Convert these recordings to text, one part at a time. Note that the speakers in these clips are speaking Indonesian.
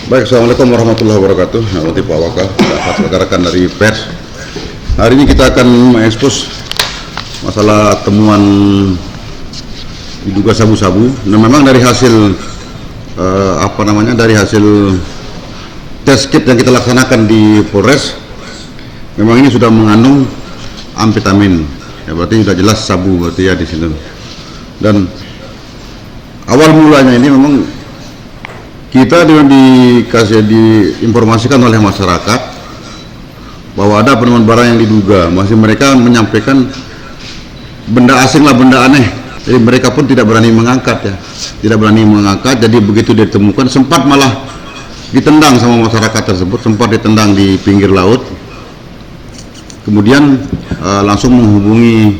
Baik, Assalamualaikum warahmatullahi wabarakatuh. Nama Pak Wakal, rekan-rekan dari pers. Hari ini kita akan mengekspos masalah temuan diduga sabu-sabu. Nah, memang dari hasil dari hasil tes kit yang kita laksanakan di Polres, memang ini sudah mengandung amfetamin. Ya, berarti sudah jelas sabu berarti ya di sini. Dan awal mulanya ini memang kita diinformasikan oleh masyarakat bahwa ada penemuan barang yang diduga, masih mereka menyampaikan benda asing lah, benda aneh. Jadi mereka pun tidak berani mengangkat jadi begitu ditemukan sempat malah ditendang sama masyarakat tersebut, sempat ditendang di pinggir laut. Kemudian langsung menghubungi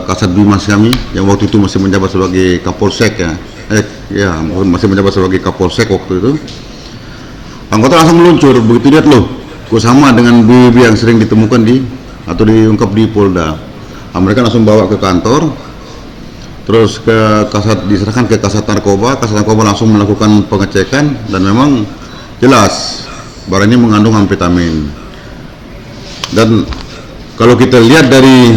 Kasat Bimas kami yang waktu itu masih menjabat sebagai Kapolsek masih menjabat sebagai Kapolsek waktu itu. Anggota langsung meluncur, begitu lihat loh, kok sama dengan BB yang sering ditemukan atau diungkap di Polda. Mereka langsung bawa ke kantor, terus diserahkan ke Kasat Narkoba. Kasat Narkoba langsung melakukan pengecekan dan memang jelas barang ini mengandung amfetamin. Dan kalau kita lihat dari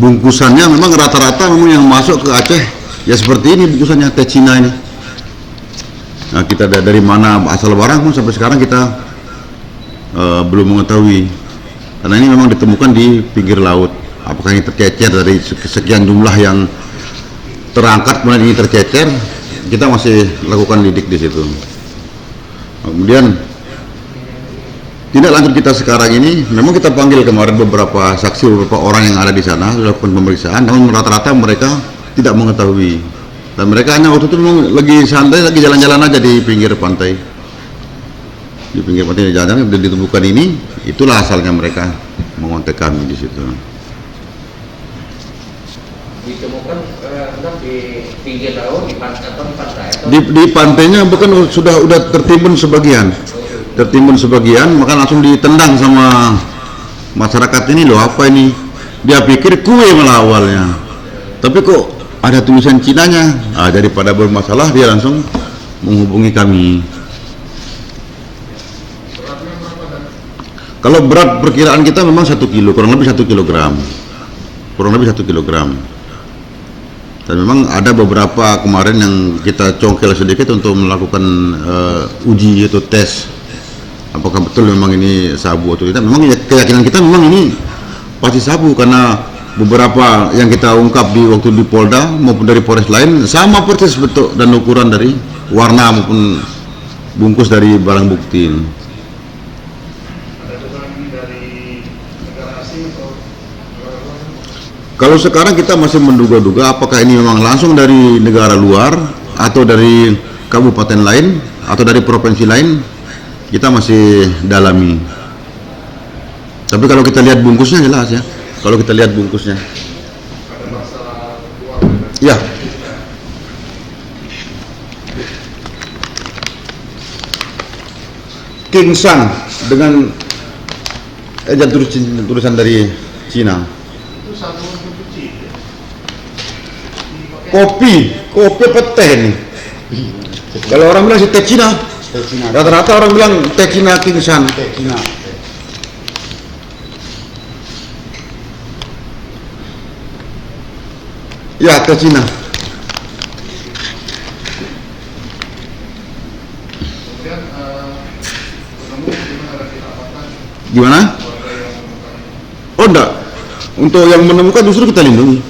bungkusannya, memang rata-rata memang yang masuk ke Aceh ya seperti ini bungkusannya, teh Cina ini. Nah, kita dari mana asal barang pun sampai sekarang kita belum mengetahui, karena ini memang ditemukan di pinggir laut. Apakah ini tercecer dari sekian jumlah yang terangkat kemudian ini tercecer, kita masih lakukan lidik di situ. Kemudian tindak lanjut kita sekarang ini, memang kita panggil kemarin beberapa saksi, beberapa orang yang ada di sana, sudah lakukan pemeriksaan, namun rata-rata mereka tidak mengetahui. Dan mereka hanya waktu itu lagi santai, lagi jalan-jalan aja di pinggir pantai. Di pinggir pantai jalan-jalan, dan ditemukan ini, itulah asalnya mereka mengontak kami di situ. Ditemukan di pinggir laut, di pantai atau di pantai? Di pantainya bukan, sudah tertimbun sebagian. Maka langsung ditendang sama masyarakat ini, loh apa ini, dia pikir kue malah awalnya, tapi kok ada tulisan Cinanya. Daripada bermasalah, dia langsung menghubungi kami. Kalau berat perkiraan kita memang 1 kilo, kurang lebih 1 kilogram. Dan memang ada beberapa kemarin yang kita congkel sedikit untuk melakukan uji atau tes apakah betul memang ini sabu atau tidak. Memang keyakinan kita memang ini pasti sabu, karena beberapa yang kita ungkap waktu di Polda maupun dari Polres lain sama persis bentuk dan ukuran dari warna maupun bungkus dari barang bukti. Kalau sekarang kita masih menduga-duga apakah ini memang langsung dari negara luar atau dari kabupaten lain atau dari provinsi lain, kita masih dalami. Tapi kalau kita lihat bungkusnya jelas ya. Kalau kita lihat bungkusnya. Ada masalah uang. Ya. King San dengan tulisan dari Cina. Itu satu untuk cuci. Kopi apa teh nih? Kalau orang bilang si teh Cina, rata-rata orang bilang teh Cina King San. Teh Cina. Ya, teh Cina. Kemudian ketemu gimana ada didapatkan Gimana? warga yang menemukan. Oh enggak. Untuk yang menemukan justru kita lindungi.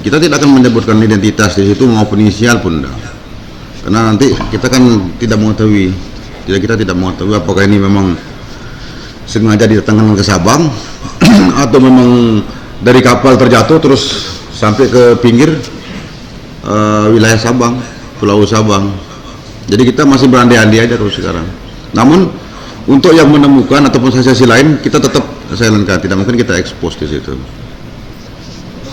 Kita tidak akan menyebutkan identitas di situ maupun inisial pun enggak. Karena nanti kita kan tidak mengetahui. Kita tidak mengetahui apakah ini memang sengaja didatangkan ke Sabang atau memang dari kapal terjatuh terus sampai ke pinggir wilayah Sabang, Pulau Sabang. Jadi kita masih berandai-andai aja terus sekarang. Namun untuk yang menemukan ataupun saksi lain kita tetap silentkan, tidak mungkin kita expose di situ.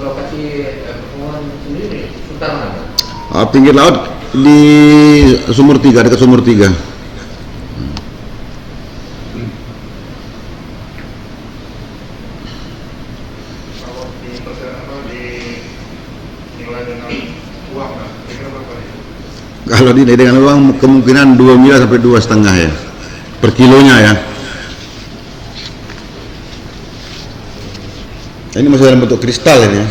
Lokasi pertemuan sendiri sekitar mana? Pinggir laut di Sumur 3, dekat Sumur 3. Kalau di persen di nilai dengan uang, kira-kira berapa ya? tadi dengan uang kemungkinan 2 miliar sampai 2,5 ya per kilonya ya. Ini masih dalam bentuk kristal ini ya.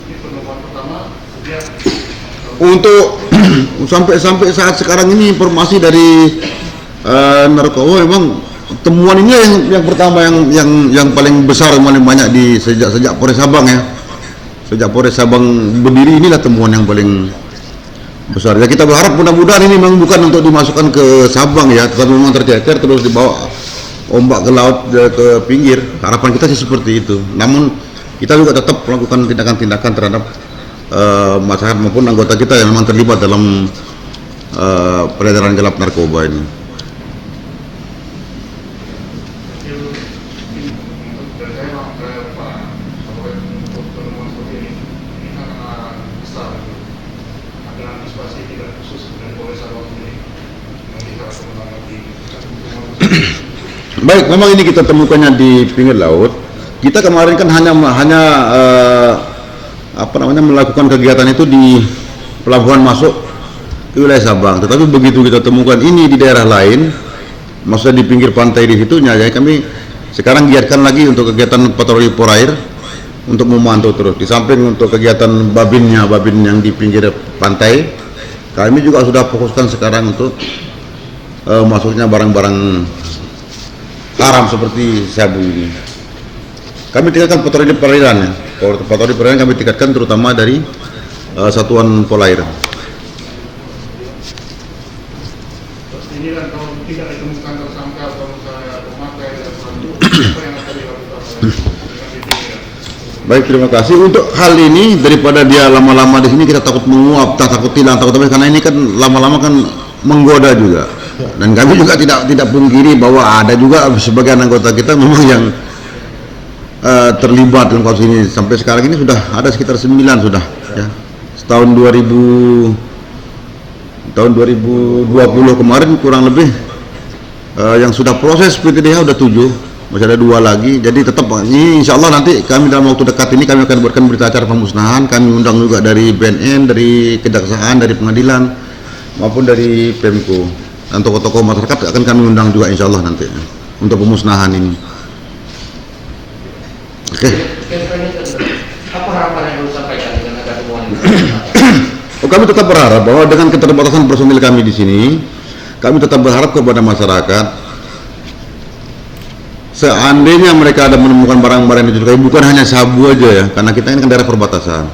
Ini penemuan pertama dia Untuk sampai saat sekarang ini informasi dari narkoba memang temuan ini yang pertama yang paling besar, yang paling banyak di sejak Polres Sabang ya. Sejak Polres Sabang berdiri, inilah temuan yang paling besar. Ya kita berharap mudah-mudahan ini memang bukan untuk dimasukkan ke Sabang ya, tetapi memang tercecer terus dibawa ombak ke laut ke pinggir. Harapan kita sih seperti itu. Namun kita juga tetap melakukan tindakan-tindakan terhadap masyarakat maupun anggota kita yang memang terlibat dalam peredaran gelap narkoba ini. dari saya Pak Kapolres untuk penemuan seperti ini kan besar. Ada antisipasi tidak khusus dari Polres Sabang sendiri yang kita akan menanggapi temuan. Baik, memang ini kita temukannya di pinggir laut. Kita kemarin kan hanya melakukan kegiatan itu di pelabuhan masuk ke wilayah Sabang. Tetapi begitu kita temukan ini di daerah lain, maksudnya di pinggir pantai di situnya, ya kami sekarang giatkan lagi untuk kegiatan patroli porair untuk memantau terus. Di samping untuk kegiatan babin yang di pinggir pantai, kami juga sudah fokuskan sekarang untuk masuknya barang-barang haram seperti sabu ini. Kami tingkatkan patroli perairan ya. Patroli perairan kami tingkatkan terutama dari Satuan Polair. Terus ini kan kalau tidak ditemukan tersangka atau misalnya pemakai dan pelandu, apa yang akan dilakukan oleh BPI? Baik, terima kasih. Untuk hal ini daripada dia lama-lama di sini kita takut menguap, takut hilang, takut apa, karena ini kan lama-lama kan menggoda juga. Dan kami juga tidak pungkiri bahwa ada juga sebagian anggota kita memang yang terlibat dalam kasus ini. Sampai sekarang ini sudah ada sekitar 9 sudah ya. Tahun 2020 kemarin kurang lebih yang sudah proses PTDH udah 7, masih ada 2 lagi. Jadi tetap ini insya Allah nanti kami dalam waktu dekat ini kami akan buatkan berita acara pemusnahan. Kami undang juga dari BNN, dari Kejaksaan, dari Pengadilan maupun dari Pemko, dan tokoh-tokoh masyarakat akan kami undang juga insya Allah nanti untuk pemusnahan ini. Oke. Apa harapan yang disampaikan dengan ada temuan ini? Oh, kami tetap berharap bahwa dengan keterbatasan personil kami di sini, kami tetap berharap kepada masyarakat, seandainya mereka ada menemukan barang-barang yang dicurigai, bukan hanya sabu aja ya, karena kita ini kan daerah perbatasan.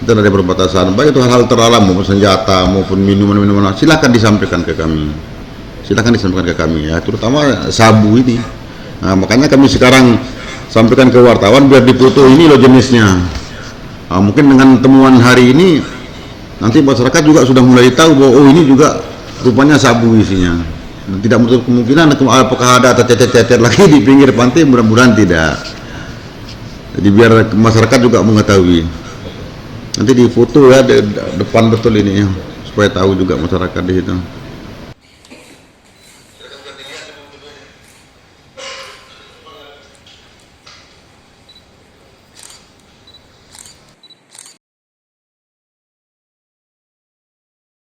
Kita dari perbatasan, baik itu hal-hal terlarang maupun senjata maupun minuman-minuman, silakan disampaikan ke kami. Silakan disampaikan ke kami ya, terutama sabu ini. Nah, makanya kami sekarang sampaikan ke wartawan biar dipoto ini loh jenisnya. Nah, mungkin dengan temuan hari ini nanti masyarakat juga sudah mulai tahu bahwa oh ini juga rupanya sabu isinya. Dan tidak menutup kemungkinan apakah ada cecer-cecer lagi di pinggir pantai, mudah-mudahan tidak. Jadi biar masyarakat juga mengetahui. Nanti di foto ya depan betul ini ya, supaya tahu juga masyarakat di situ.